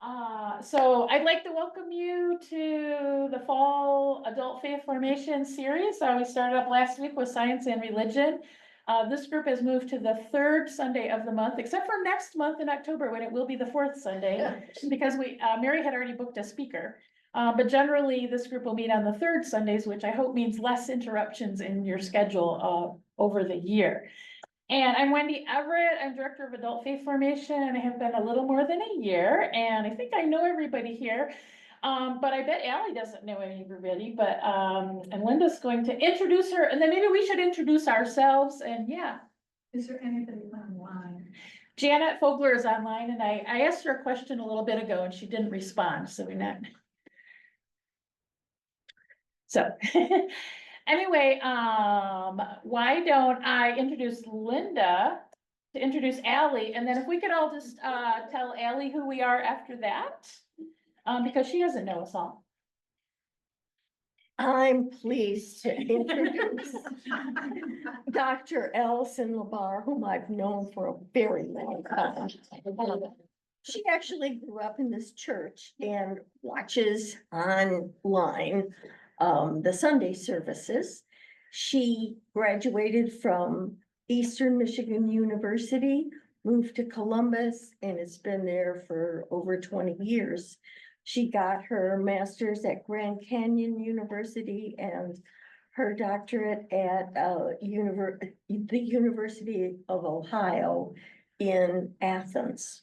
So I'd like to welcome you to the Fall Adult Faith Formation Series. We started up last week with Science and Religion. This group has moved to the third Sunday of the month, except for next month in October when it will be the fourth Sunday, because Mary had already booked a speaker. But generally, this group will meet on the third Sundays, which I hope means less interruptions in your schedule over the year. And I'm Wendy Everett. I'm Director of Adult Faith Formation, and I have been a little more than a year. And I think I know everybody here, but I bet Allie doesn't know everybody. And Linda's going to introduce her, and then maybe we should introduce ourselves. And yeah, Is there anybody online? Janet Fogler is online, and I asked her a question a little bit ago, and she didn't respond. So we're not. So. Anyway, why don't I introduce Linda to introduce Allie, and then if we could all just tell Allie who we are after that, because she doesn't know us all. I'm pleased to introduce Dr. Allison LaBarre, whom I've known for a very long time. She actually grew up in this church and watches online the Sunday services. She graduated from Eastern Michigan University, moved to Columbus, and has been there for over 20 years. She got her master's at Grand Canyon University and her doctorate at the University of Ohio in Athens.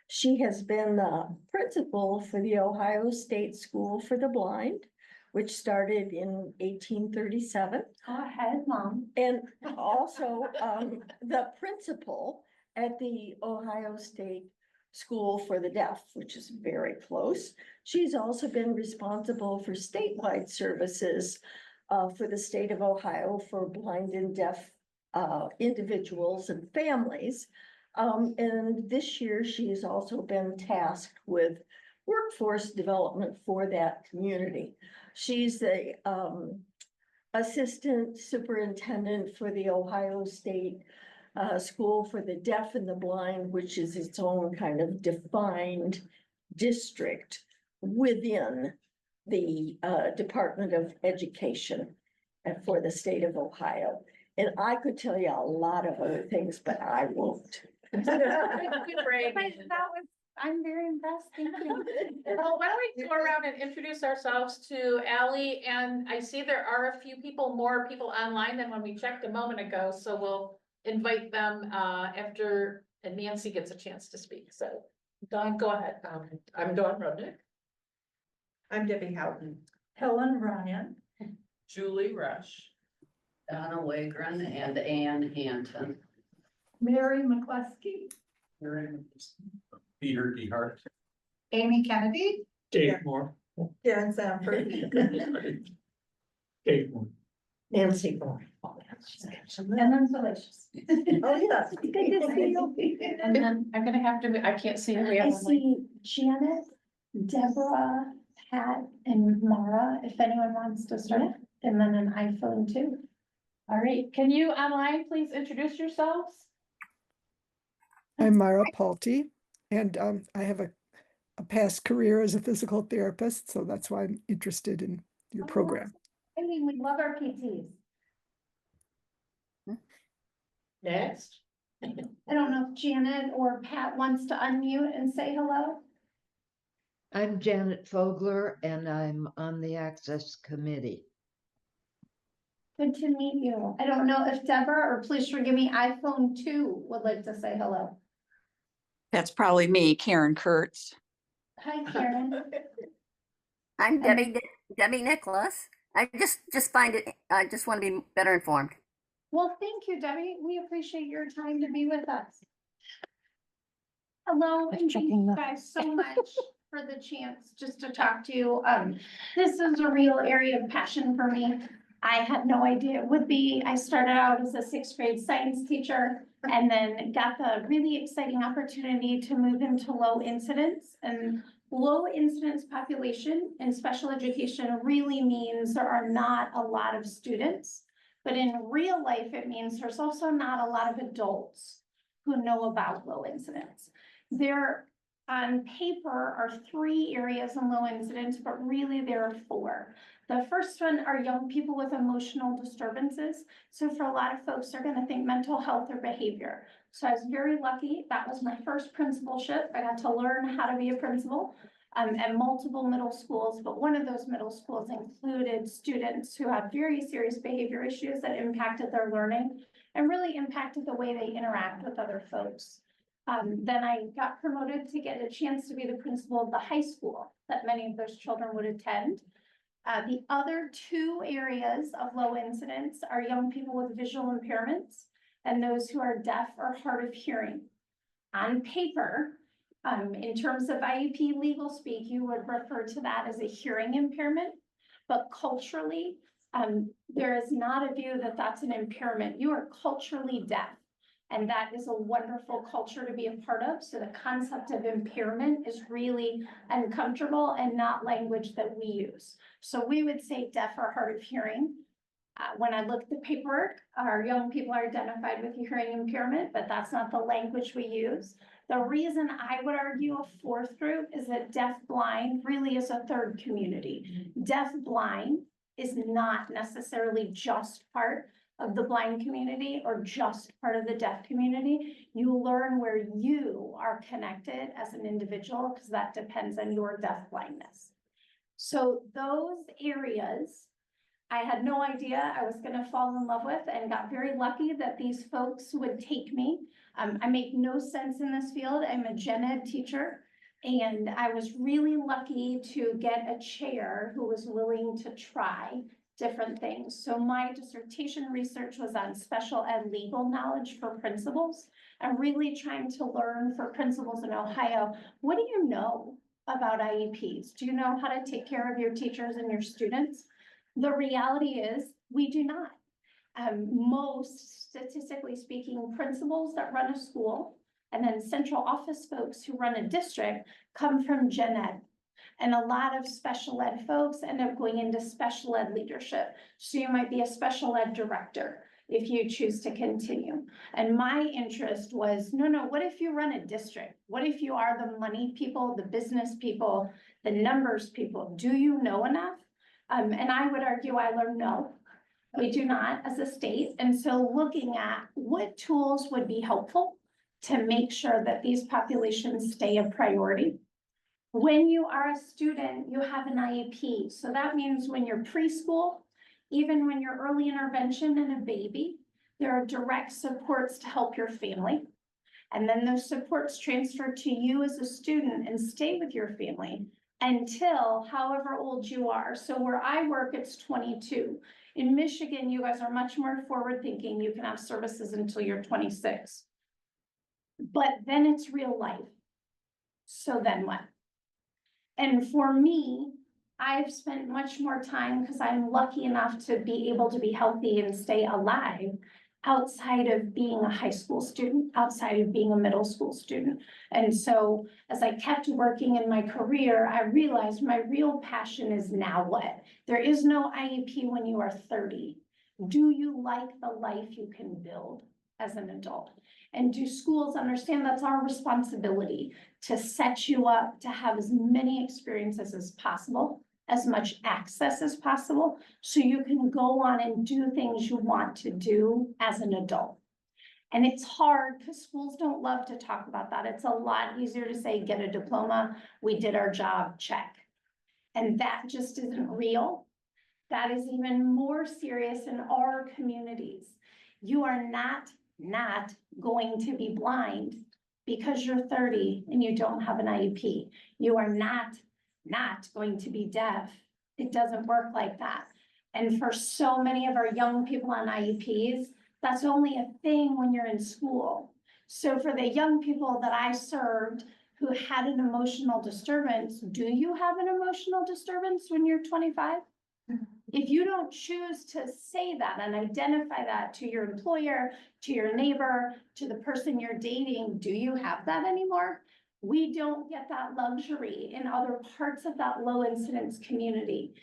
She has been the principal for the Ohio State School for the Blind, which started in 1837. Go ahead, Mom. And also the principal at the Ohio State School for the Deaf, which is very close. She's also been responsible for statewide services for the state of Ohio for blind and deaf individuals and families. And this year, she has also been tasked with workforce development for that community. She's the assistant superintendent for the Ohio State School for the Deaf and the Blind, which is its own kind of defined district within the Department of Education for the state of Ohio. And I could tell you a lot of other things, but I won't. I'm very impressed. Thank you. Well, why don't we go around and introduce ourselves to Allie? And I see there are a few more people online than when we checked a moment ago. So we'll invite them after and Nancy gets a chance to speak. So Dawn, go ahead. I'm Dawn Rudnick. I'm Debbie Houghton. Helen Ryan. Julie Rush. Donna Wagren and Ann Hanton. Mary McCluskey. Peter DeHart. Amy Kennedy. Dave Moore. Karen Sanford. Dave Moore. Nancy Moore. And then Salacious. Oh, yes. Good to see you. And then I'm gonna have to, I can't see who we have. I see Janet, Deborah, Pat, and Mara, if anyone wants to start, and then an iPhone too. All right, can you online please introduce yourselves? I'm Mara Palte, and I have a past career as a physical therapist, so that's why I'm interested in your program. I mean, we love our PTs. Next. I don't know if Janet or Pat wants to unmute and say hello. I'm Janet Fogler, and I'm on the Access Committee. Good to meet you. I don't know if Deborah, or please forgive me, iPhone 2 would like to say hello. That's probably me, Karen Kurtz. Hi, Karen. I'm Debbie Nicholas. I just find it, I just want to be better informed. Well, thank you, Debbie. We appreciate your time to be with us. Hello, and thank you guys so much for the chance just to talk to you. This is a real area of passion for me. I had no idea it would be. I started out as a 6th grade science teacher and then got the really exciting opportunity to move into low incidence. And low incidence population in special education really means there are not a lot of students, but in real life, it means there's also not a lot of adults who know about low incidence. There on paper are 3 areas in low incidence, but really there are 4. The first one are young people with emotional disturbances. So for a lot of folks, they're gonna think mental health or behavior. So I was very lucky. That was my first principalship. I got to learn how to be a principal at multiple middle schools, but one of those middle schools included students who had very serious behavior issues that impacted their learning and really impacted the way they interact with other folks. Then I got promoted to get a chance to be the principal of the high school that many of those children would attend. The other 2 areas of low incidence are young people with visual impairments and those who are deaf or hard of hearing. On paper, in terms of IEP legal speak, you would refer to that as a hearing impairment. But culturally, there is not a view that that's an impairment. You are culturally deaf. And that is a wonderful culture to be a part of. So the concept of impairment is really uncomfortable and not language that we use. So we would say deaf or hard of hearing. When I look at the paperwork, our young people are identified with hearing impairment, but that's not the language we use. The reason I would argue a 4th group is that deaf blind really is a 3rd community. Deaf blind is not necessarily just part of the blind community or just part of the deaf community. You learn where you are connected as an individual because that depends on your deaf blindness. So those areas I had no idea I was gonna fall in love with and got very lucky that these folks would take me. I make no sense in this field. I'm a gen ed teacher. And I was really lucky to get a chair who was willing to try different things. So my dissertation research was on special ed legal knowledge for principals. I'm really trying to learn for principals in Ohio. What do you know about IEPs? Do you know how to take care of your teachers and your students? The reality is we do not. Most statistically speaking, principals that run a school and then central office folks who run a district come from gen ed. And a lot of special ed folks end up going into special ed leadership. So you might be a special ed director if you choose to continue. And my interest was, no, what if you run a district? What if you are the money people, the business people, the numbers people? Do you know enough? And I would argue I learned no. We do not as a state. And so looking at what tools would be helpful to make sure that these populations stay a priority. When you are a student, you have an IEP. So that means when you're preschool, even when you're early intervention and a baby, there are direct supports to help your family. And then those supports transfer to you as a student and stay with your family until however old you are. So where I work, it's 22. In Michigan, you guys are much more forward thinking. You can have services until you're 26. But then it's real life. So then what? And for me, I've spent much more time because I'm lucky enough to be able to be healthy and stay alive outside of being a high school student, outside of being a middle school student. And so as I kept working in my career, I realized my real passion is now what? There is no IEP when you are 30. Do you like the life you can build as an adult? And do schools understand that's our responsibility to set you up to have as many experiences as possible, as much access as possible, so you can go on and do things you want to do as an adult. And it's hard because schools don't love to talk about that. It's a lot easier to say, get a diploma, we did our job, check. And that just isn't real. That is even more serious in our communities. You are not going to be blind because you're 30 and you don't have an IEP. You are not going to be deaf. It doesn't work like that. And for so many of our young people on IEPs, that's only a thing when you're in school. So for the young people that I served who had an emotional disturbance, do you have an emotional disturbance when you're 25? If you don't choose to say that and identify that to your employer, to your neighbor, to the person you're dating, do you have that anymore? We don't get that luxury in other parts of that low incidence community.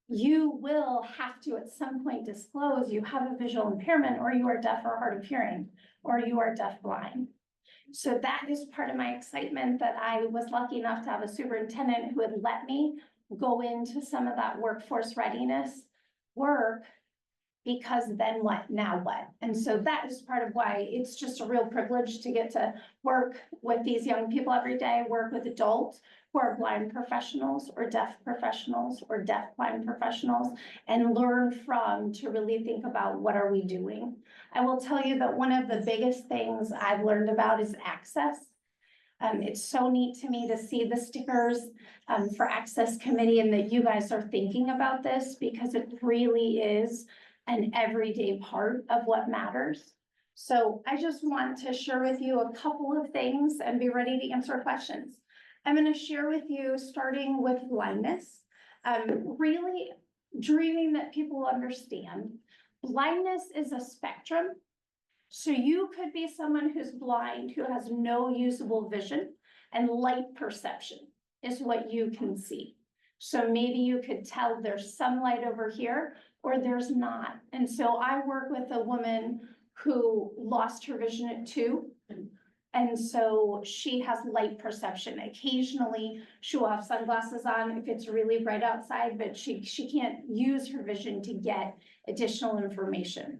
You will have to at some point disclose you have a visual impairment or you are deaf or hard of hearing or you are deaf blind. So that is part of my excitement, that I was lucky enough to have a superintendent who would let me go into some of that workforce readiness work. Because then what, now what? And so that is part of why it's just a real privilege to get to work with these young people every day, work with adults who are blind professionals or deaf professionals or deaf blind professionals, and learn from, to really think about what are we doing. I will tell you that one of the biggest things I've learned about is access. It's so neat to me to see the stickers for Access Committee, and that you guys are thinking about this, because it really is an everyday part of what matters. So I just want to share with you a couple of things and be ready to answer questions. I'm going to share with you, starting with blindness, really dreaming that people understand blindness is a spectrum. So you could be someone who's blind, who has no usable vision, and light perception is what you can see. So maybe you could tell there's some light over here or there's not. And so I work with a woman who lost her vision at 2. And so she has light perception. Occasionally she will have sunglasses on if it's really bright outside, but she can't use her vision to get additional information.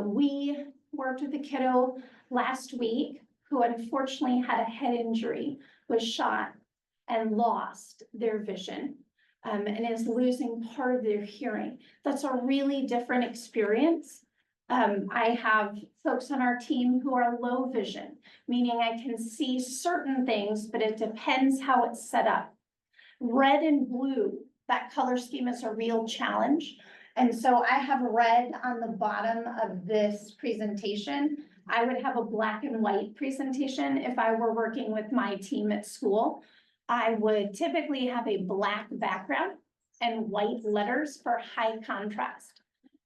We worked with a kiddo last week who unfortunately had a head injury, was shot and lost their vision, and is losing part of their hearing. That's a really different experience. I have folks on our team who are low vision, meaning I can see certain things, but it depends how it's set up. Red and blue, that color scheme is a real challenge. And so I have red on the bottom of this presentation. I would have a black and white presentation if I were working with my team at school. I would typically have a black background and white letters for high contrast.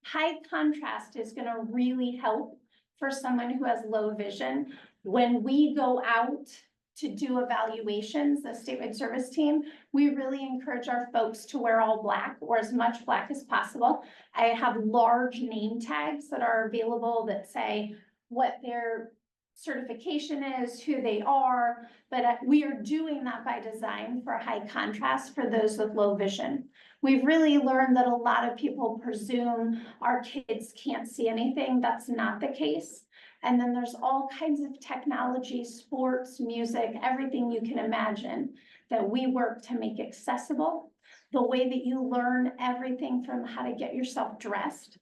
High contrast is going to really help for someone who has low vision. When we go out to do evaluations, the statewide service team, we really encourage our folks to wear all black or as much black as possible. I have large name tags that are available that say what their certification is, who they are, but we are doing that by design for high contrast for those with low vision. We've really learned that a lot of people presume our kids can't see anything. That's not the case. And then there's all kinds of technology, sports, music, everything you can imagine that we work to make accessible. The way that you learn everything from how to get yourself dressed,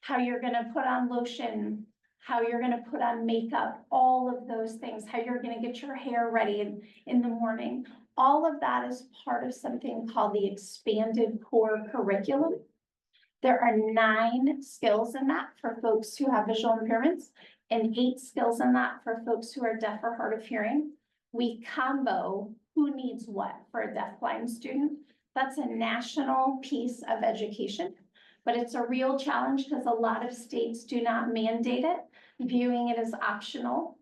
how you're going to put on lotion, how you're going to put on makeup, all of those things, how you're going to get your hair ready in the morning. All of that is part of something called the expanded core curriculum. There are 9 skills in that for folks who have visual impairments, and 8 skills in that for folks who are deaf or hard of hearing. We combo who needs what for a deafblind student. That's a national piece of education, but it's a real challenge because a lot of states do not mandate it, viewing it as optional.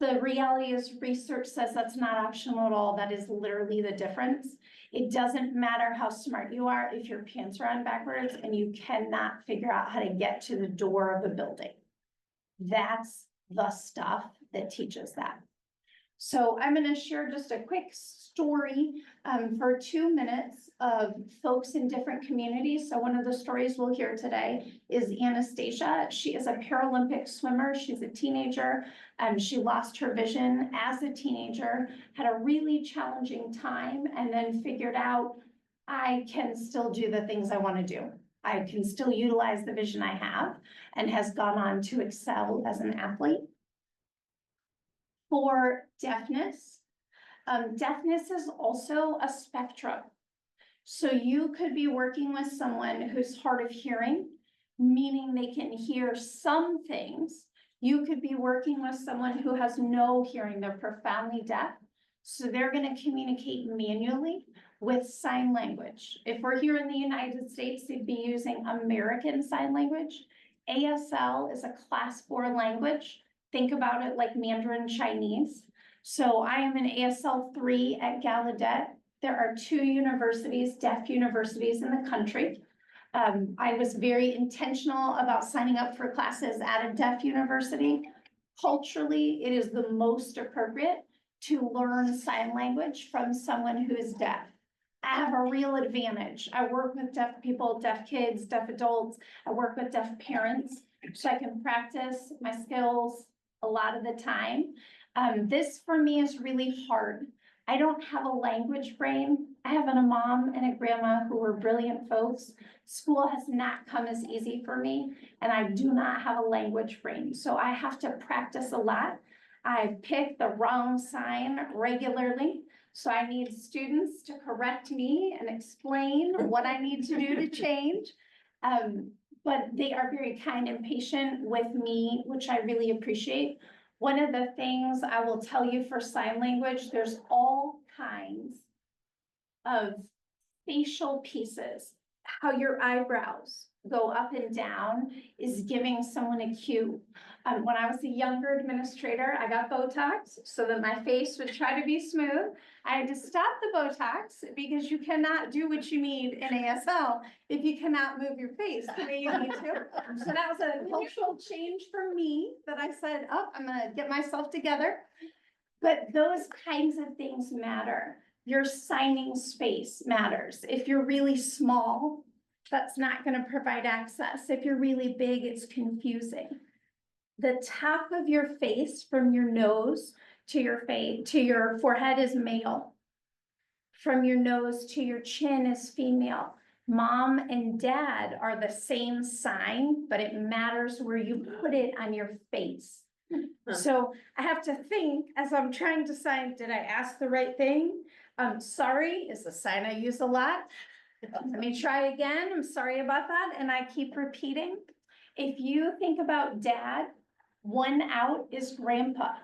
The reality is research says that's not optional at all. That is literally the difference. It doesn't matter how smart you are if your pants are on backwards and you cannot figure out how to get to the door of a building. That's the stuff that teaches that. So I'm going to share just a quick story for 2 minutes of folks in different communities. So one of the stories we'll hear today is Anastasia. She is a Paralympic swimmer. She's a teenager. She lost her vision as a teenager, had a really challenging time, and then figured out I can still do the things I want to do. I can still utilize the vision I have, and has gone on to excel as an athlete. For deafness, deafness is also a spectrum. So you could be working with someone who's hard of hearing, meaning they can hear some things. You could be working with someone who has no hearing, they're profoundly deaf. So they're going to communicate manually with sign language. If we're here in the United States, they'd be using American Sign Language. ASL is a class 4 language. Think about it like Mandarin Chinese. So I am an ASL 3 at Gallaudet. There are 2 universities, deaf universities in the country. I was very intentional about signing up for classes at a deaf university. culturally, it is the most appropriate to learn sign language from someone who is deaf. I have a real advantage. I work with deaf people, deaf kids, deaf adults. I work with deaf parents, so I can practice my skills a lot of the time. This for me is really hard. I don't have a language brain. I have a mom and a grandma who were brilliant folks. School has not come as easy for me, and I do not have a language brain, so I have to practice a lot. I pick the wrong sign regularly, so I need students to correct me and explain what I need to do to change. But they are very kind and patient with me, which I really appreciate. One of the things I will tell you for sign language, there's all kinds of facial pieces. How your eyebrows go up and down is giving someone a cue. When I was a younger administrator, I got Botox so that my face would try to be smooth. I had to stop the Botox because you cannot do what you need in ASL if you cannot move your face the way you need to. So that was a cultural change for me that I said, oh, I'm gonna get myself together. But those kinds of things matter. Your signing space matters. If you're really small, that's not going to provide access. If you're really big, it's confusing. The top of your face from your nose to your face to your forehead is male. From your nose to your chin is female. Mom and dad are the same sign, but it matters where you put it on your face. So I have to think as I'm trying to sign, did I ask the right thing? Sorry is the sign I use a lot. Let me try again. I'm sorry about that. And I keep repeating. If you think about dad, one out is grandpa.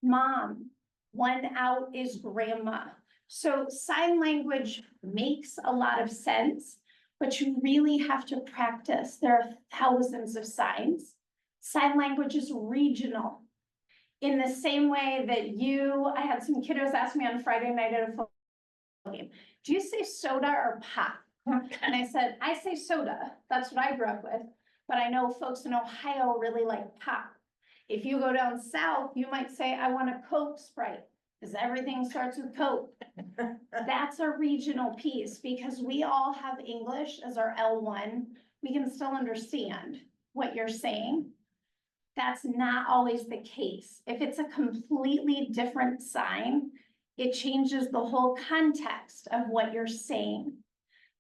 Mom, one out is grandma. So sign language makes a lot of sense, but you really have to practice. There are thousands of signs. Sign language is regional. In the same way that I had some kiddos ask me on Friday night at a football game, do you say soda or pop? And I said, I say soda. That's what I grew up with. But I know folks in Ohio really like pop. If you go down south, you might say, I want a Coke Sprite, because everything starts with Coke. That's a regional piece, because we all have English as our L1. We can still understand what you're saying. That's not always the case. If it's a completely different sign, it changes the whole context of what you're saying.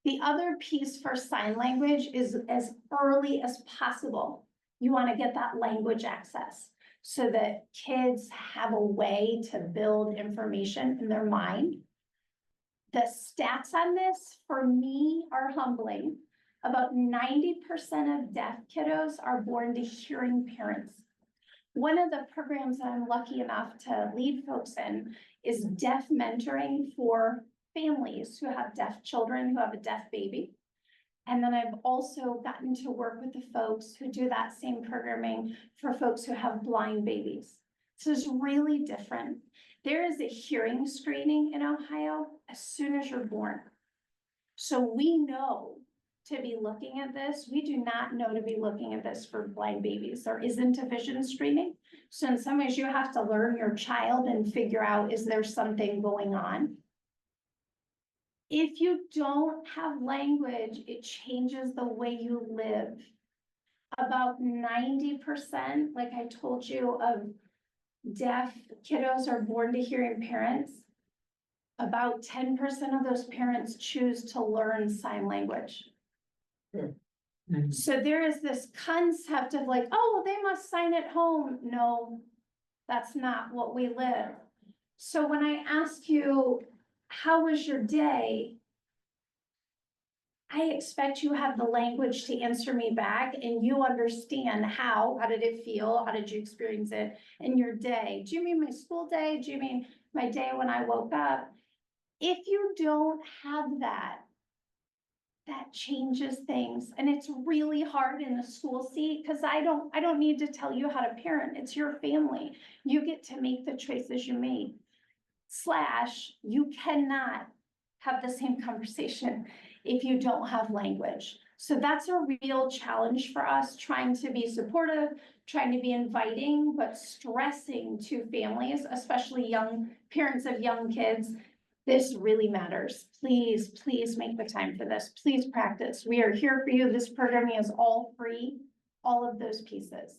The other piece for sign language is as early as possible. You want to get that language access so that kids have a way to build information in their mind. The stats on this for me are humbling. About 90% of deaf kiddos are born to hearing parents. One of the programs that I'm lucky enough to lead folks in is deaf mentoring for families who have deaf children, who have a deaf baby. And then I've also gotten to work with the folks who do that same programming for folks who have blind babies. So it's really different. There is a hearing screening in Ohio as soon as you're born. So we know to be looking at this. We do not know to be looking at this for blind babies. There isn't a vision screening. So in some ways you have to learn your child and figure out, is there something going on? If you don't have language, it changes the way you live. About 90%, like I told you, of deaf kiddos are born to hearing parents. About 10% of those parents choose to learn sign language. So there is this concept of like, oh, well, they must sign at home. No, that's not what we live. So when I ask you, how was your day? I expect you have the language to answer me back and you understand how did it feel? How did you experience it in your day? Do you mean my school day? Do you mean my day when I woke up? If you don't have that, that changes things. And it's really hard in the school seat because I don't need to tell you how to parent. It's your family. You get to make the choices you made. / you cannot have the same conversation if you don't have language. So that's a real challenge for us, trying to be supportive, trying to be inviting, but stressing to families, especially young parents of young kids. This really matters. Please, please make the time for this. Please practice. We are here for you. This programming is all free, all of those pieces.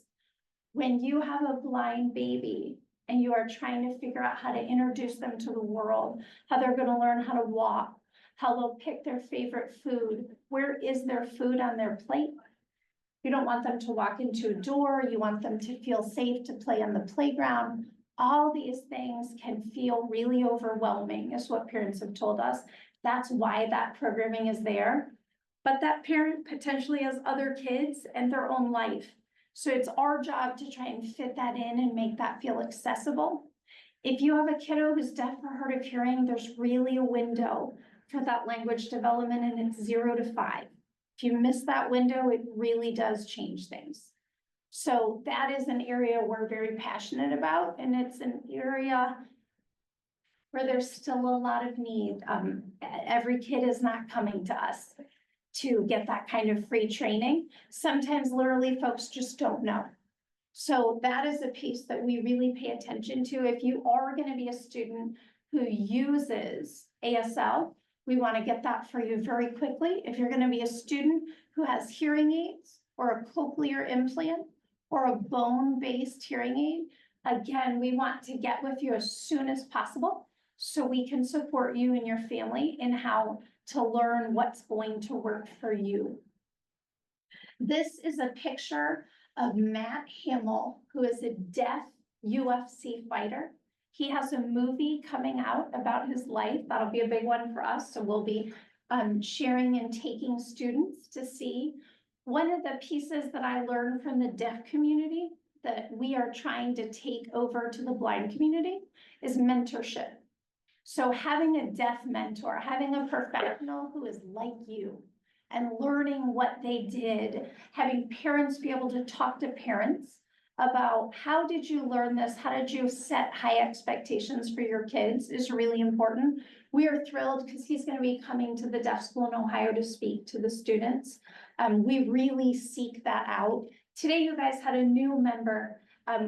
When you have a blind baby and you are trying to figure out how to introduce them to the world, how they're going to learn how to walk, how they'll pick their favorite food, where is their food on their plate? You don't want them to walk into a door. You want them to feel safe to play on the playground. All these things can feel really overwhelming, is what parents have told us. That's why that programming is there. But that parent potentially has other kids and their own life. So it's our job to try and fit that in and make that feel accessible. If you have a kiddo who's deaf or hard of hearing, there's really a window for that language development, and it's 0 to 5. If you miss that window, it really does change things. So that is an area we're very passionate about, and it's an area where there's still a lot of need. Every kid is not coming to us to get that kind of free training. Sometimes literally folks just don't know. So that is a piece that we really pay attention to. If you are going to be a student who uses ASL, we want to get that for you very quickly. If you're going to be a student who has hearing aids or a cochlear implant or a bone-based hearing aid, again, we want to get with you as soon as possible so we can support you and your family in how to learn what's going to work for you. This is a picture of Matt Hamill, who is a deaf UFC fighter. He has a movie coming out about his life. That'll be a big one for us. So we'll be sharing and taking students to see. One of the pieces that I learned from the deaf community that we are trying to take over to the blind community is mentorship. So having a deaf mentor, having a professional who is like you and learning what they did, having parents be able to talk to parents about how did you learn this? How did you set high expectations for your kids is really important. We are thrilled because he's going to be coming to the deaf school in Ohio to speak to the students. We really seek that out. Today, you guys had a new member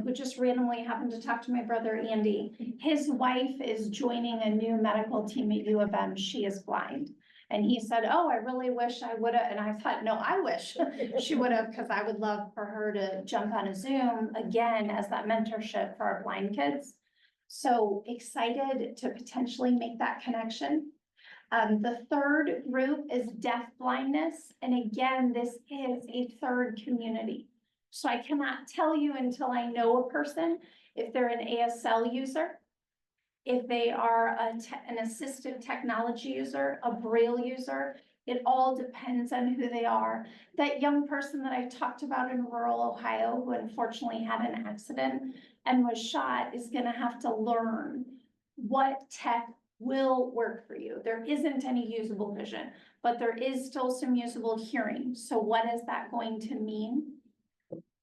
who just randomly happened to talk to my brother, Andy. His wife is joining a new medical team at U of M. She is blind. And he said, oh, I really wish I would have. And I thought, no, I wish she would have, because I would love for her to jump on a Zoom again as that mentorship for our blind kids. So excited to potentially make that connection. The third group is deaf blindness. And again, this is a third community. So I cannot tell you until I know a person if they're an ASL user, if they are an assistive technology user, a Braille user. It all depends on who they are. That young person that I talked about in rural Ohio who unfortunately had an accident and was shot is going to have to learn what tech will work for you. There isn't any usable vision, but there is still some usable hearing. So what is that going to mean?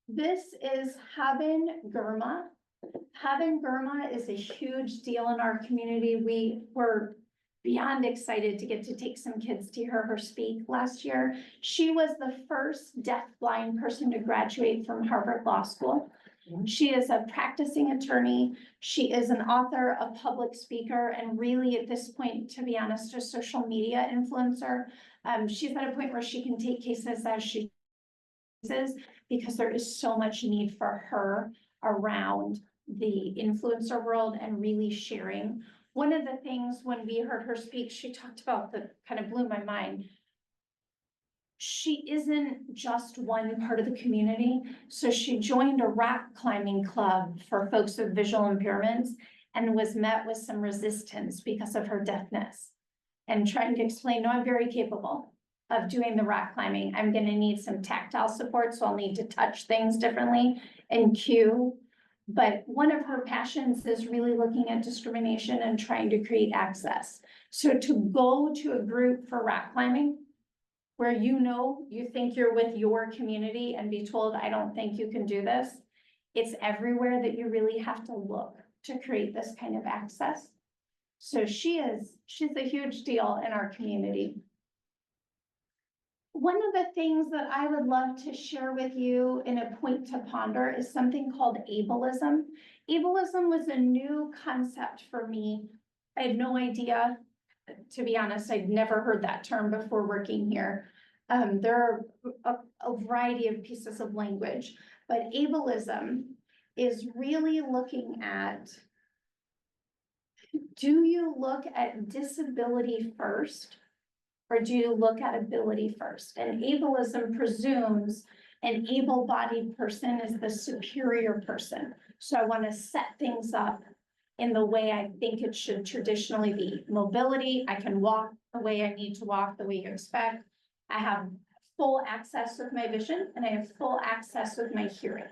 This is Haben Gurma. Haben Gurma is a huge deal in our community. We were beyond excited to get to take some kids to hear her speak last year. She was the first deaf-blind person to graduate from Harvard Law School. She is a practicing attorney. She is an author, a public speaker, and really at this point, to be honest, a social media influencer. She's at a point where she can take cases as she chooses because there is so much need for her around the influencer world and really sharing. One of the things when we heard her speak, she talked about that kind of blew my mind. She isn't just one part of the community. So she joined a rock climbing club for folks with visual impairments and was met with some resistance because of her deafness and trying to explain, no, I'm very capable of doing the rock climbing. I'm going to need some tactile support, so I'll need to touch things differently and cue. But one of her passions is really looking at discrimination and trying to create access. So to go to a group for rock climbing, where you think you're with your community and be told, I don't think you can do this. It's everywhere that you really have to look to create this kind of access. So she's a huge deal in our community. One of the things that I would love to share with you in a point to ponder is something called ableism. Ableism was a new concept for me. I had no idea, to be honest, I'd never heard that term before working here. There are a variety of pieces of language, but ableism is really looking at, do you look at disability first? Or do you look at ability first? And ableism presumes an able-bodied person is the superior person. So I want to set things up in the way I think it should traditionally be. Mobility, I can walk the way I need to walk, the way you expect. I have full access with my vision and I have full access with my hearing.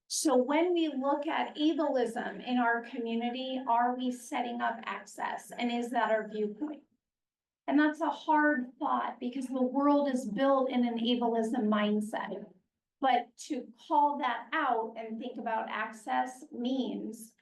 So when we look at ableism in our community, are we setting up access? And is that our viewpoint? And that's a hard thought because the world is built in an ableism mindset. But to call that out and think about access means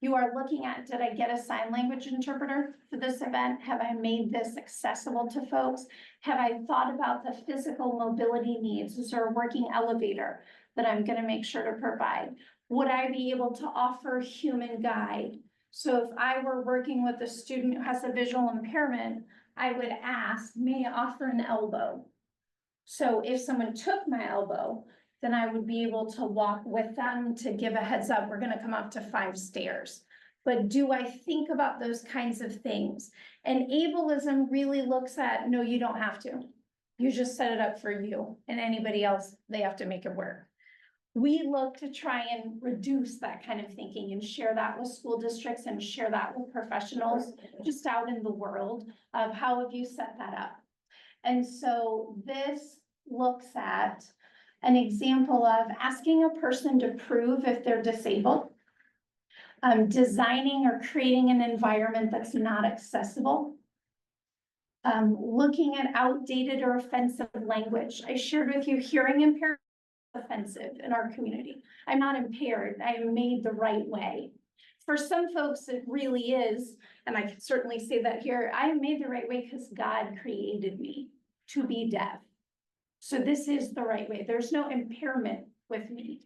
you are looking at, did I get a sign language interpreter for this event? Have I made this accessible to folks? Have I thought about the physical mobility needs? Is there a working elevator that I'm going to make sure to provide? Would I be able to offer human guide? So if I were working with a student who has a visual impairment, I would ask, may I offer an elbow? So if someone took my elbow, then I would be able to walk with them to give a heads up, we're gonna come up to 5 stairs. But do I think about those kinds of things? And ableism really looks at, no, you don't have to. You just set it up for you and anybody else, they have to make it work. We look to try and reduce that kind of thinking and share that with school districts and share that with professionals just out in the world of how have you set that up. And so this looks at an example of asking a person to prove if they're disabled, designing or creating an environment that's not accessible, looking at outdated or offensive language. I shared with you hearing impairment offensive in our community. I'm not impaired. I am made the right way. For some folks, it really is, and I can certainly say that here, I am made the right way because God created me to be deaf. So this is the right way. There's no impairment with me.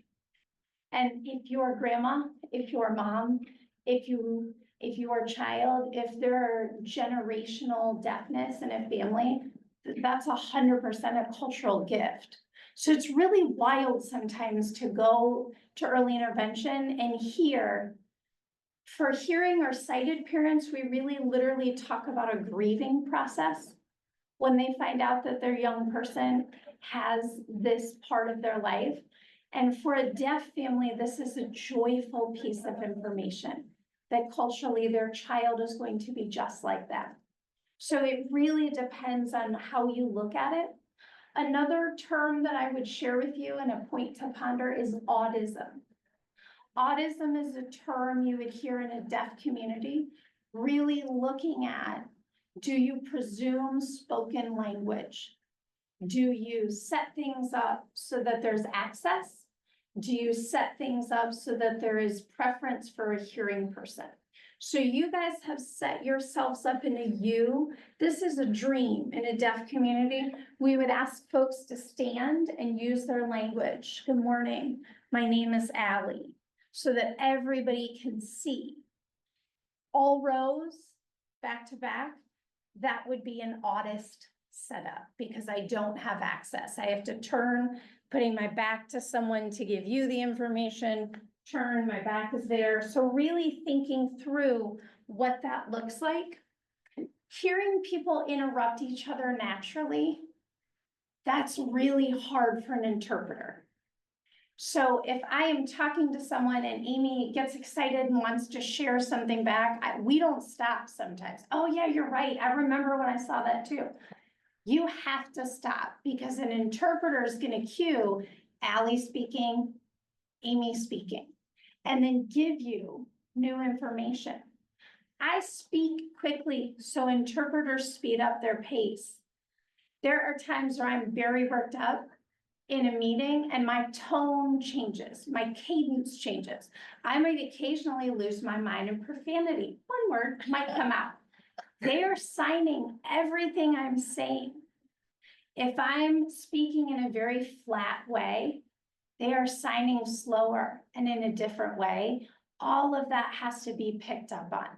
And if you're grandma, if you're mom, if you're a child, if there are generational deafness in a family, that's 100% a cultural gift. So it's really wild sometimes to go to early intervention and hear. For hearing or sighted parents, we really literally talk about a grieving process when they find out that their young person has this part of their life. And for a deaf family, this is a joyful piece of information that culturally their child is going to be just like that. So it really depends on how you look at it. Another term that I would share with you and a point to ponder is autism. Autism is a term you would hear in a deaf community, really looking at, do you presume spoken language? Do you set things up so that there's access? Do you set things up so that there is preference for a hearing person? So you guys have set yourselves up in a U. This is a dream in a deaf community. We would ask folks to stand and use their language. Good morning, my name is Allie, so that everybody can see. All rows, back to back, that would be an autist setup because I don't have access. I have to turn, putting my back to someone to give you the information, turn, my back is there. So really thinking through what that looks like. Hearing people interrupt each other naturally, that's really hard for an interpreter. So if I am talking to someone and Amy gets excited and wants to share something back, we don't stop sometimes. Oh yeah, you're right. I remember when I saw that too. You have to stop because an interpreter is going to cue Allie speaking, Amy speaking, and then give you new information. I speak quickly, so interpreters speed up their pace. There are times where I'm very worked up in a meeting and my tone changes, my cadence changes. I might occasionally lose my mind in profanity. One word might come out. They are signing everything I'm saying. If I'm speaking in a very flat way, they are signing slower and in a different way. All of that has to be picked up on.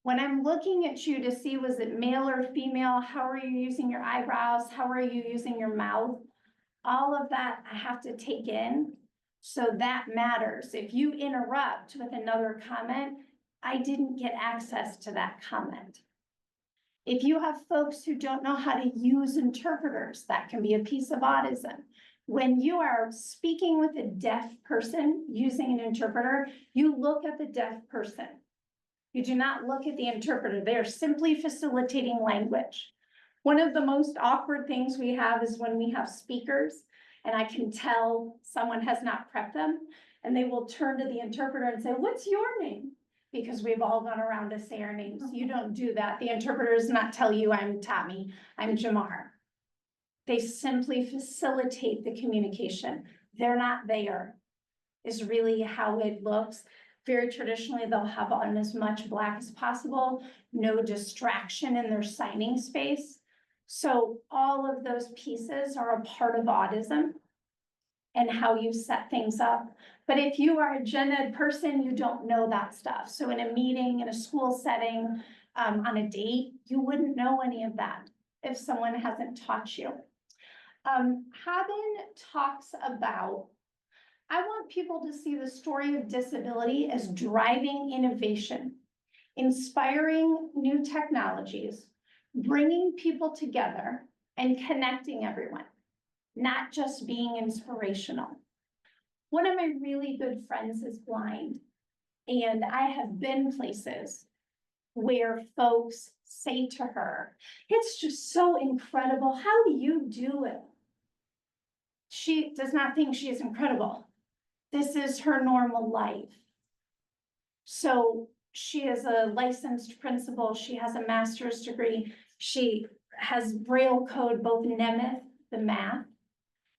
When I'm looking at you to see, was it male or female? How are you using your eyebrows? How are you using your mouth? All of that I have to take in. So that matters. If you interrupt with another comment, I didn't get access to that comment. If you have folks who don't know how to use interpreters, that can be a piece of autism. When you are speaking with a deaf person using an interpreter, you look at the deaf person. You do not look at the interpreter. They are simply facilitating language. One of the most awkward things we have is when we have speakers and I can tell someone has not prepped them and they will turn to the interpreter and say, "What's your name?" Because we've all gone around to say our names. You don't do that. The interpreter does not tell you, "I'm Tommy, I'm Jamar." They simply facilitate the communication. They're not there, is really how it looks. Very traditionally, they'll have on as much black as possible, no distraction in their signing space. So all of those pieces are a part of autism and how you set things up. But if you are a gen ed person, you don't know that stuff. So in a meeting, in a school setting, on a date, you wouldn't know any of that if someone hasn't taught you. Haben talks about, I want people to see the story of disability as driving innovation, inspiring new technologies, bringing people together and connecting everyone, not just being inspirational. One of my really good friends is blind, and I have been places where folks say to her, "It's just so incredible. How do you do it?" She does not think she is incredible. This is her normal life. So she is a licensed principal. She has a master's degree. She has Braille code, both Nemeth, the math,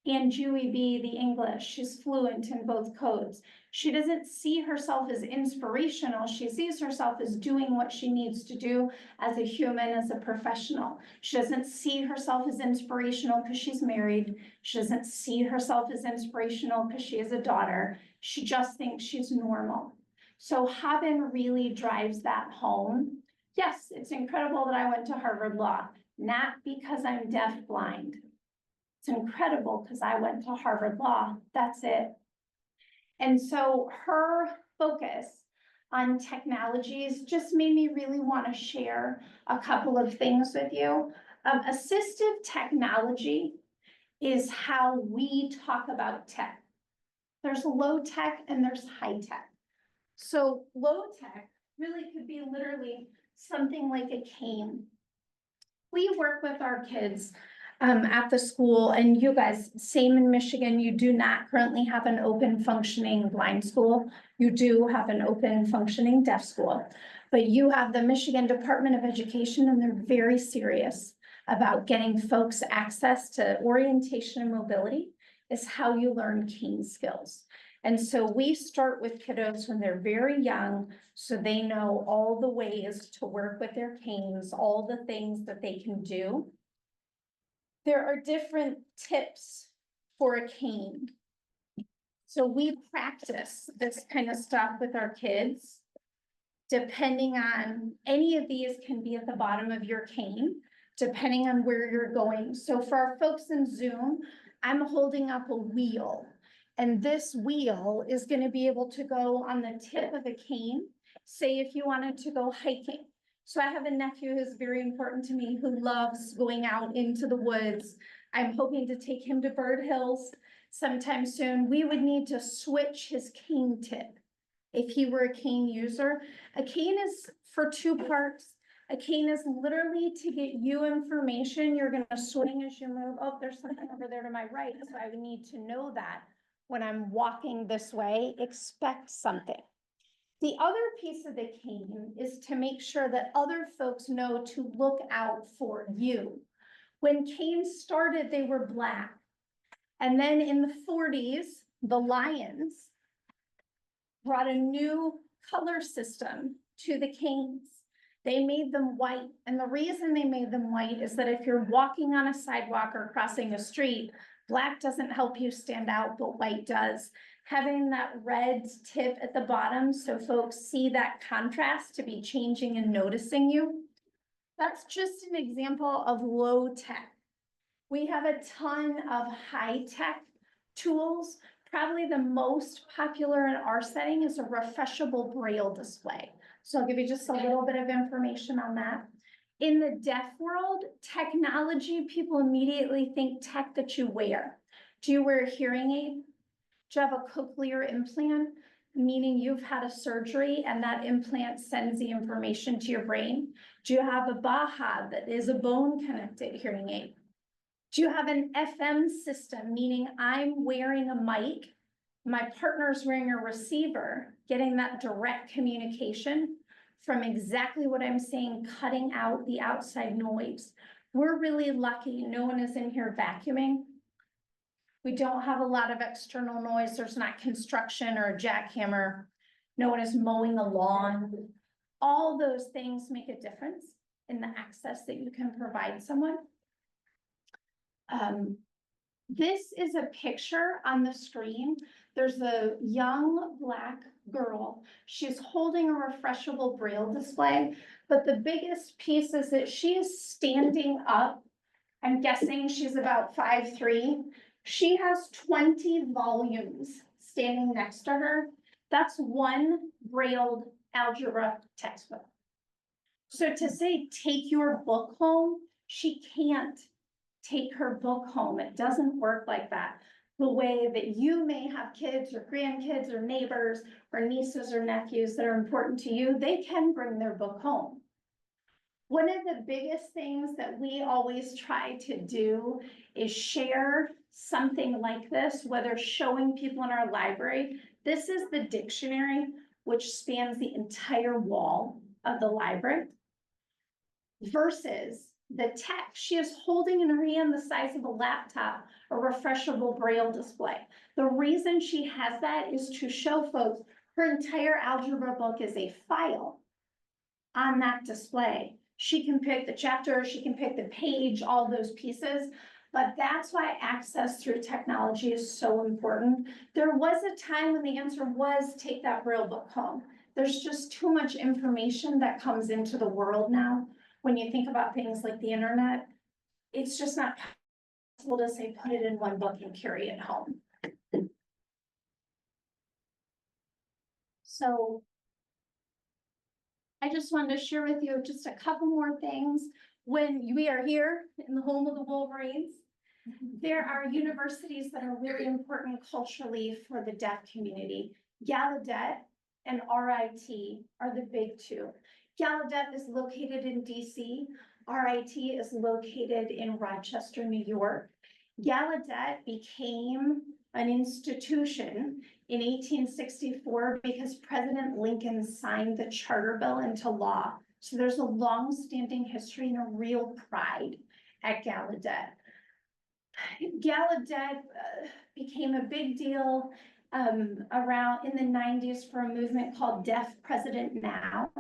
and Dewey B, the English. She's fluent in both codes. She doesn't see herself as inspirational. She sees herself as doing what she needs to do as a human, as a professional. She doesn't see herself as inspirational because she's married. She doesn't see herself as inspirational because she has a daughter. She just thinks she's normal. So Haben really drives that home. Yes, it's incredible that I went to Harvard Law, not because I'm deaf-blind. It's incredible because I went to Harvard Law. That's it. And so her focus on technologies just made me really want to share a couple of things with you. Assistive technology is how we talk about tech. There's low tech and there's high tech. So low tech really could be literally something like a cane. We work with our kids at the school, and you guys, same in Michigan, you do not currently have an open functioning blind school. You do have an open functioning deaf school, but you have the Michigan Department of Education, and they're very serious about getting folks access to orientation and mobility is how you learn cane skills. And so we start with kiddos when they're very young, so they know all the ways to work with their canes, all the things that they can do. There are different tips for a cane. So we practice this kind of stuff with our kids. Depending on, any of these can be at the bottom of your cane, depending on where you're going. So for our folks in Zoom, I'm holding up a wheel. And this wheel is going to be able to go on the tip of a cane. Say if you wanted to go hiking. So I have a nephew who's very important to me who loves going out into the woods. I'm hoping to take him to Bird Hills sometime soon. We would need to switch his cane tip if he were a cane user. A cane is for two parts. A cane is literally to get you information. You're going to swing as you move. Oh, there's something over there to my right. So I would need to know that when I'm walking this way, expect something. The other piece of the cane is to make sure that other folks know to look out for you. When canes started, they were black. And then in the 40s, the Lions brought a new color system to the canes. They made them white, and the reason they made them white is that if you're walking on a sidewalk or crossing a street, black doesn't help you stand out, but white does. Having that red tip at the bottom so folks see that contrast to be changing and noticing you. That's just an example of low tech. We have a ton of high tech tools. Probably the most popular in our setting is a refreshable braille display. So I'll give you just a little bit of information on that. In the deaf world, technology, people immediately think tech that you wear. Do you wear a hearing aid? Do you have a cochlear implant? Meaning you've had a surgery and that implant sends the information to your brain? Do you have a Baha that is a bone connected hearing aid? Do you have an FM system, meaning I'm wearing a mic, my partner's wearing a receiver, getting that direct communication from exactly what I'm saying, cutting out the outside noise. We're really lucky, no one is in here vacuuming. We don't have a lot of external noise, there's not construction or a jackhammer, no one is mowing a lawn. All those things make a difference in the access that you can provide someone. This is a picture on the screen. There's a young Black girl. She's holding a refreshable braille display, but the biggest piece is that she is standing up. I'm guessing she's about 5'3". She has 20 volumes standing next to her. That's one brailled algebra textbook. So to say, take your book home, she can't take her book home. It doesn't work like that. The way that you may have kids or grandkids or neighbors or nieces or nephews that are important to you, they can bring their book home. One of the biggest things that we always try to do is share something like this, whether showing people in our library. This is the dictionary, which spans the entire wall of the library, versus the text. She is holding in her hand the size of a laptop, a refreshable braille display. The reason she has that is to show folks her entire algebra book is a file on that display. She can pick the chapter, she can pick the page, all those pieces, but that's why access through technology is so important. There was a time when the answer was take that braille book home. There's just too much information that comes into the world now. When you think about things like the internet, it's just not possible to say, put it in one book and carry it home. So I just wanted to share with you just a couple more things. When we are here in the home of the Wolverines, there are universities that are really important culturally for the deaf community. Gallaudet and RIT are the big two. Gallaudet is located in DC. RIT is located in Rochester, New York. Gallaudet became an institution in 1864 because President Lincoln signed the charter bill into law. So there's a long-standing history and a real pride at Gallaudet. Gallaudet became a big deal around in the 90s for a movement called Deaf President Now.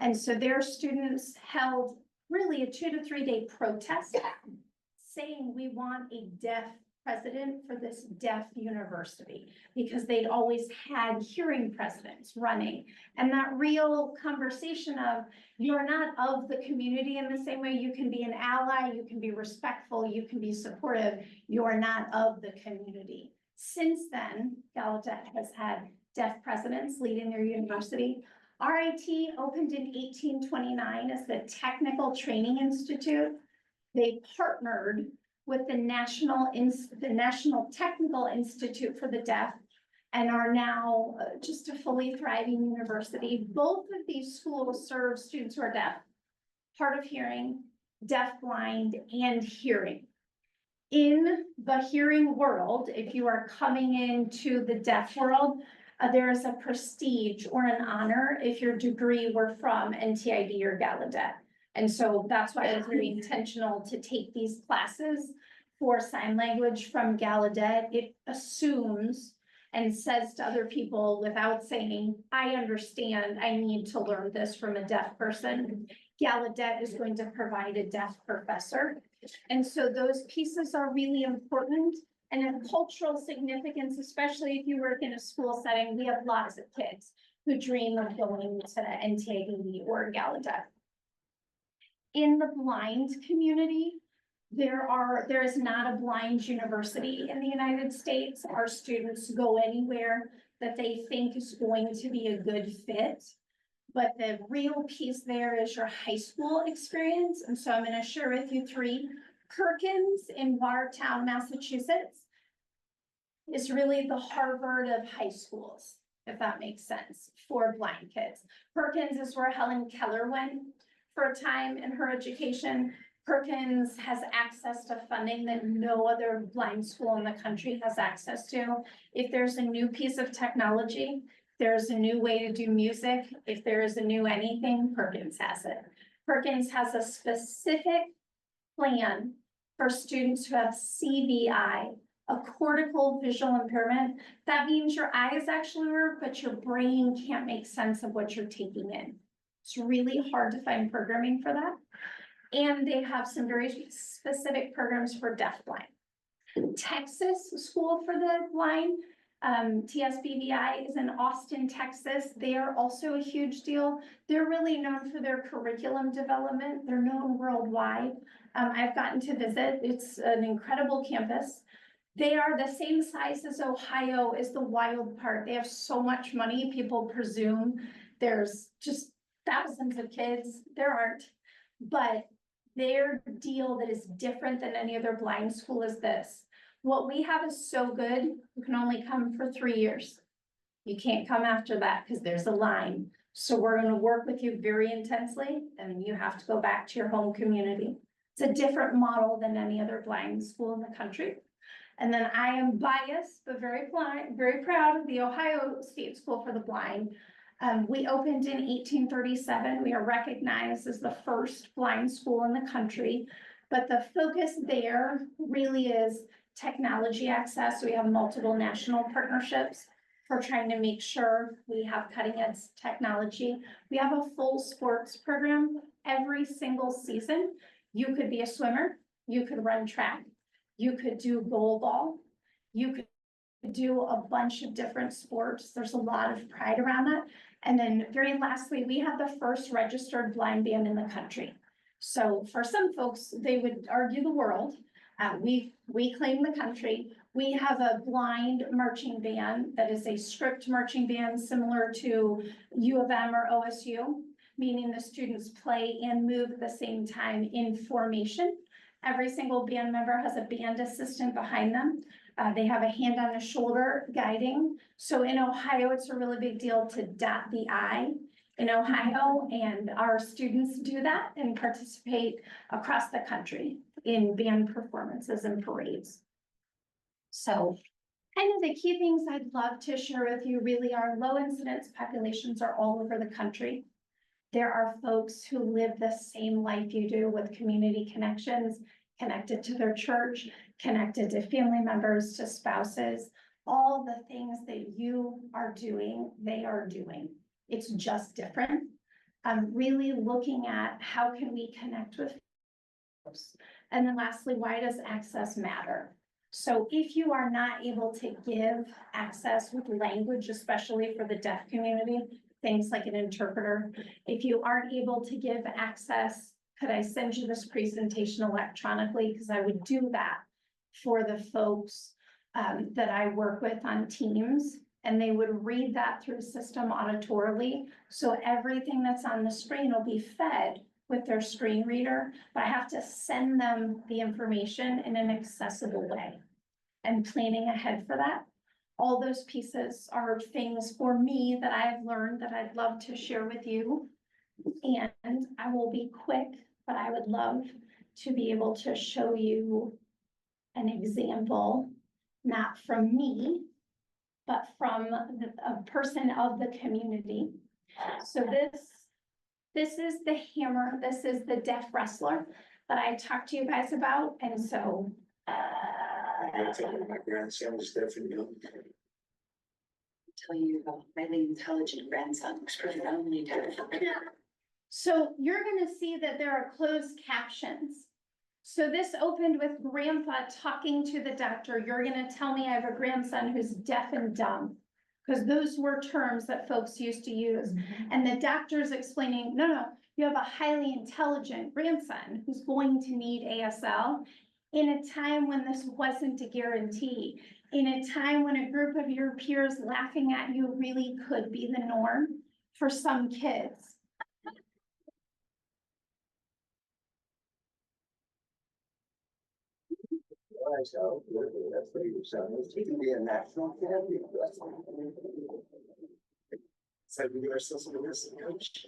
And so their students held really a 2 to 3 day protest saying we want a deaf president for this deaf university, because they'd always had hearing presidents running. And that real conversation of you're not of the community in the same way you can be an ally, you can be respectful, you can be supportive, you're not of the community. Since then, Gallaudet has had deaf presidents leading their university. RIT opened in 1829 as the Technical Training Institute. They partnered with the National Technical Institute for the Deaf and are now just a fully thriving university. Both of these schools serve students who are deaf, hard of hearing, deaf, blind, and hearing. In the hearing world, if you are coming into the deaf world, there is a prestige or an honor if your degree were from NTID or Gallaudet. And so that's why I was very intentional to take these classes for sign language from Gallaudet. It assumes and says to other people without saying, I understand, I need to learn this from a deaf person. Gallaudet is going to provide a deaf professor. And so those pieces are really important. And in cultural significance, especially if you work in a school setting, we have lots of kids who dream of going to NTAB or Gallaudet. In the blind community, there is not a blind university in the United States. Our students go anywhere that they think is going to be a good fit. But the real piece there is your high school experience. And so I'm going to share with you three. Perkins in Watertown, Massachusetts is really the Harvard of high schools, if that makes sense, for blind kids. Perkins is where Helen Keller went for a time in her education. Perkins has access to funding that no other blind school in the country has access to. If there's a new piece of technology, there's a new way to do music, if there is a new anything, Perkins has it. Perkins has a specific plan for students who have CVI, a cortical visual impairment. That means your eyes actually work, but your brain can't make sense of what you're taking in. It's really hard to find programming for that. And they have some very specific programs for deafblind. Texas School for the Blind, TSBVI, is in Austin, Texas. They are also a huge deal. They're really known for their curriculum development. They're known worldwide. I've gotten to visit. It's an incredible campus. They are the same size as Ohio is the wild part. They have so much money. People presume there's just thousands of kids. There aren't, but their deal that is different than any other blind school is this. What we have is so good, you can only come for 3 years. You can't come after that because there's a line. So we're going to work with you very intensely, and you have to go back to your home community. It's a different model than any other blind school in the country. And then I am biased, but very proud of the Ohio State School for the Blind. We opened in 1837. We are recognized as the first blind school in the country, but the focus there really is technology access. We have multiple national partnerships for trying to make sure we have cutting edge technology. We have a full sports program every single season. You could be a swimmer, you could run track, you could do goal ball, you could do a bunch of different sports. There's a lot of pride around that. And then very lastly, we have the first registered blind band in the country. So for some folks, they would argue the world. We claim the country. We have a blind marching band that is a script marching band similar to U of M or OSU, meaning the students play and move at the same time in formation. Every single band member has a band assistant behind them. They have a hand on the shoulder guiding. So in Ohio, it's a really big deal to dot the I in Ohio, and our students do that and participate across the country in band performances and parades. So kind of the key things I'd love to share with you really are low incidence populations are all over the country. There are folks who live the same life you do with community connections, connected to their church, connected to family members, to spouses, all the things that you are doing, they are doing. It's just different. I'm really looking at how can we connect with folks. And then lastly, why does access matter? So if you are not able to give access with language, especially for the deaf community, things like an interpreter, if you aren't able to give access, could I send you this presentation electronically? Because I would do that for the folks that I work with on Teams, and they would read that through system auditorily. So everything that's on the screen will be fed with their screen reader, but I have to send them the information in an accessible way and planning ahead for that. All those pieces are things for me that I've learned that I'd love to share with you. And I will be quick, but I would love to be able to show you an example, not from me, but from a person of the community. So this is the hammer. This is the deaf wrestler that I talked to you guys about. And so My grandson was deaf and young. tell you about my highly intelligent grandson who's profoundly terrified. So you're gonna see that there are closed captions. So this opened with grandpa talking to the doctor. You're gonna tell me I have a grandson who's deaf and dumb. Because those were terms that folks used to use. And the doctor's explaining, no, you have a highly intelligent grandson who's going to need ASL in a time when this wasn't a guarantee, in a time when a group of your peers laughing at you really could be the norm for some kids. Be a national champion. So we are still coach.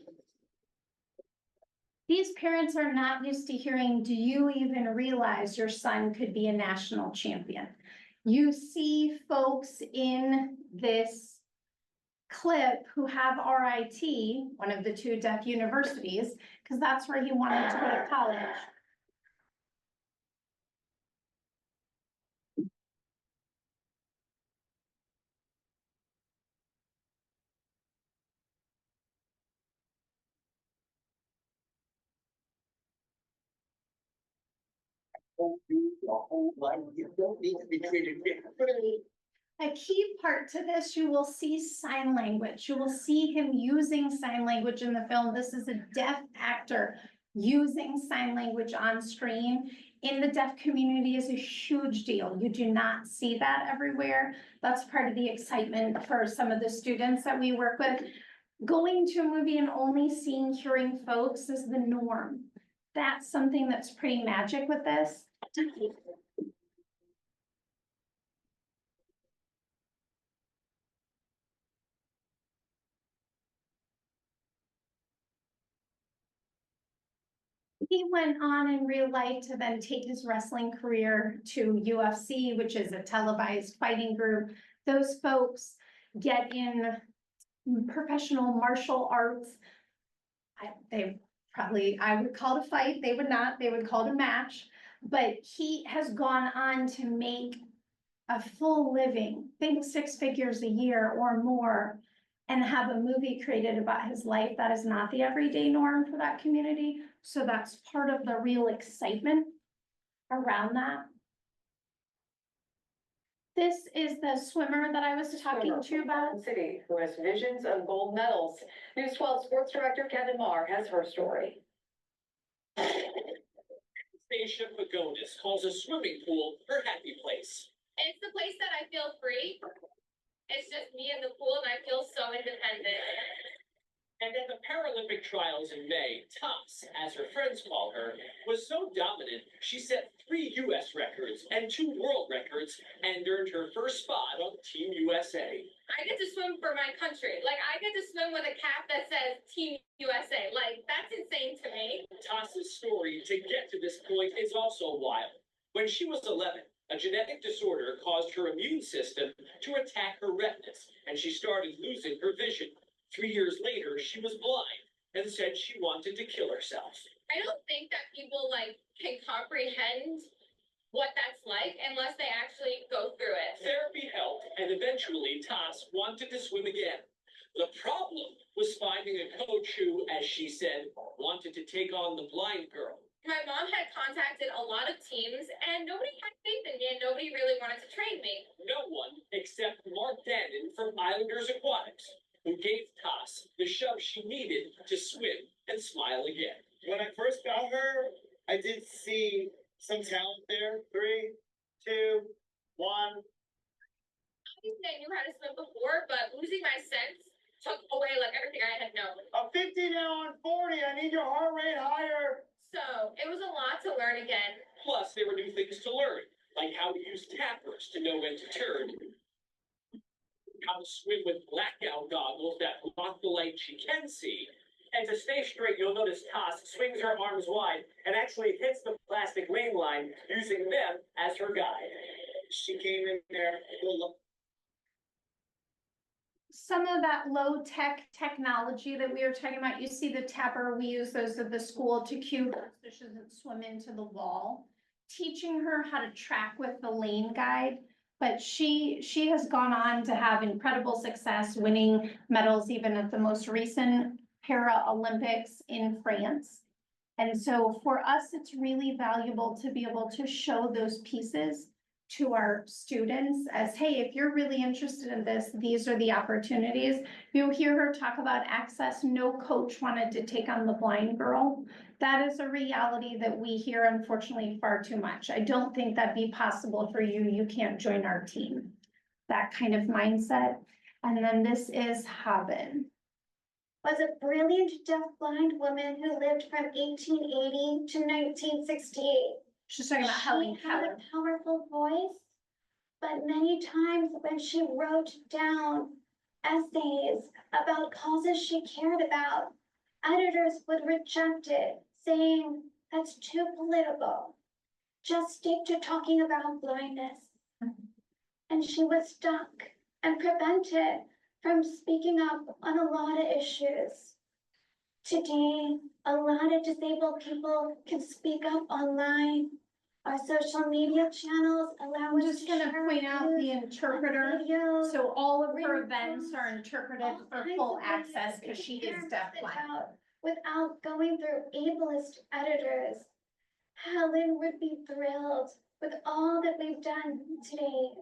These parents are not used to hearing, do you even realize your son could be a national champion? You see folks in this clip who have RIT, one of the two deaf universities, because that's where he wanted to go to college. Your whole life, you don't need to be treated differently. A key part to this, you will see sign language. You will see him using sign language in the film. This is a deaf actor using sign language on screen in the deaf community is a huge deal. You do not see that everywhere. That's part of the excitement for some of the students that we work with. Going to a movie and only seeing hearing folks is the norm. That's something that's pretty magic with this. He went on in real life to then take his wrestling career to UFC, which is a televised fighting group. Those folks get in professional martial arts. I would call it a fight. They would not, they would call it a match. But he has gone on to make a full living, think 6 figures a year or more, and have a movie created about his life. That is not the everyday norm for that community. So that's part of the real excitement around that. This is the swimmer that I was talking to you about. City, who has visions of gold medals. News 12 sports director Kevin Marr has her story. Stacia Pagonis calls a swimming pool her happy place. It's the place that I feel free. It's just me in the pool and I feel so independent. And at the Paralympic trials in May, Toss, as her friends call her, was so dominant she set 3 U.S. records and 2 world records and earned her first spot on Team USA. I get to swim for my country. Like, I get to swim with a cap that says Team USA. Like, that's insane to me. Toss's story to get to this point is also wild. When she was 11, a genetic disorder caused her immune system to attack her retinas, and she started losing her vision. 3 years later, she was blind and said she wanted to kill herself. I don't think that people, like, can comprehend what that's like unless they actually go through it. Therapy helped, and eventually Toss wanted to swim again. The problem was finding a coach who, as she said, wanted to take on the blind girl. My mom had contacted a lot of teams and nobody had faith in me and nobody really wanted to train me. No one except Mark Dannon from Islanders Aquatics, who gave Toss the shove she needed to swim and smile again. When I first got her, I did see some talent there. 3, 2, 1. Obviously, I knew how to swim before, but losing my sense took away like everything I had known. A 50 now on 40. I need your heart rate higher. So it was a lot to learn again. Plus, there were new things to learn, like how to use tappers to know when to turn, how to swim with blackout goggles that block the light she can see. And to stay straight, you'll notice Toss swings her arms wide and actually hits the plastic main line using them as her guide. She came in there. Some of that low-tech technology that we were talking about, you see the tapper, we use those at the school to cue her so she doesn't swim into the wall. Teaching her how to track with the lane guide. But she has gone on to have incredible success, winning medals even at the most recent Paralympics in France. And so for us, it's really valuable to be able to show those pieces to our students as, hey, if you're really interested in this, these are the opportunities. You'll hear her talk about access. No coach wanted to take on the blind girl. That is a reality that we hear, unfortunately, far too much. I don't think that'd be possible for you. You can't join our team. That kind of mindset. And then this is Haben. Was a brilliant deaf-blind woman who lived from 1880 to 1968. She's talking about Helen She had Keller. a powerful voice, but many times when she wrote down essays about causes she cared about, editors would reject it, saying, that's too political. Just stick to talking about blindness. And she was stuck and prevented from speaking up on a lot of issues. Today, a lot of disabled people can speak up online. Our social media channels allow I'm us just to gonna share point out the news and interpreter. videos, So all of her written events are posts, interpreted all for kinds full of ways access to because she get is your deafblind. message out without going through ableist editors. Helen would be thrilled with all that we've done today.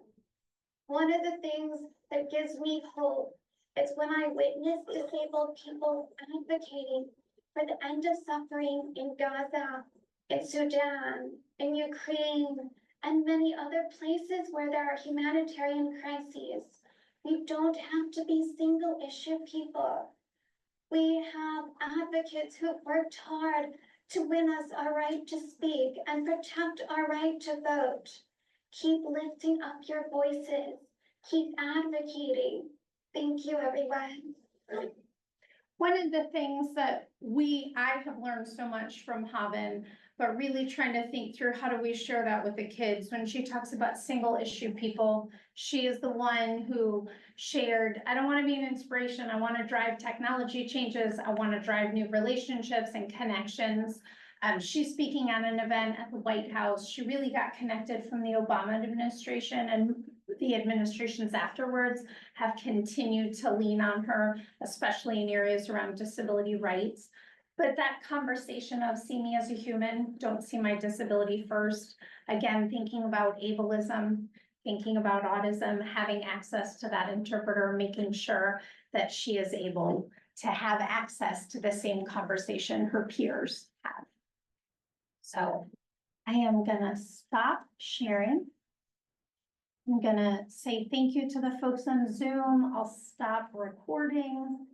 One of the things that gives me hope is when I witness disabled people advocating for the end of suffering in Gaza, in Sudan, in Ukraine, and many other places where there are humanitarian crises. We don't have to be single issue people. We have advocates who've worked hard to win us our right to speak and protect our right to vote. Keep lifting up your voices. Keep advocating. Thank you, everyone. One of the things that I have learned so much from Haben, but really trying to think through how do we share that with the kids. When she talks about single issue people, she is the one who shared, I don't want to be an inspiration. I want to drive technology changes. I want to drive new relationships and connections. She's speaking at an event at the White House. She really got connected from the Obama administration, and the administrations afterwards have continued to lean on her, especially in areas around disability rights. But that conversation of see me as a human, don't see my disability first. Again, thinking about ableism, thinking about autism, having access to that interpreter, making sure that she is able to have access to the same conversation her peers have. So I am gonna stop sharing. I'm gonna say thank you to the folks on Zoom. I'll stop recording.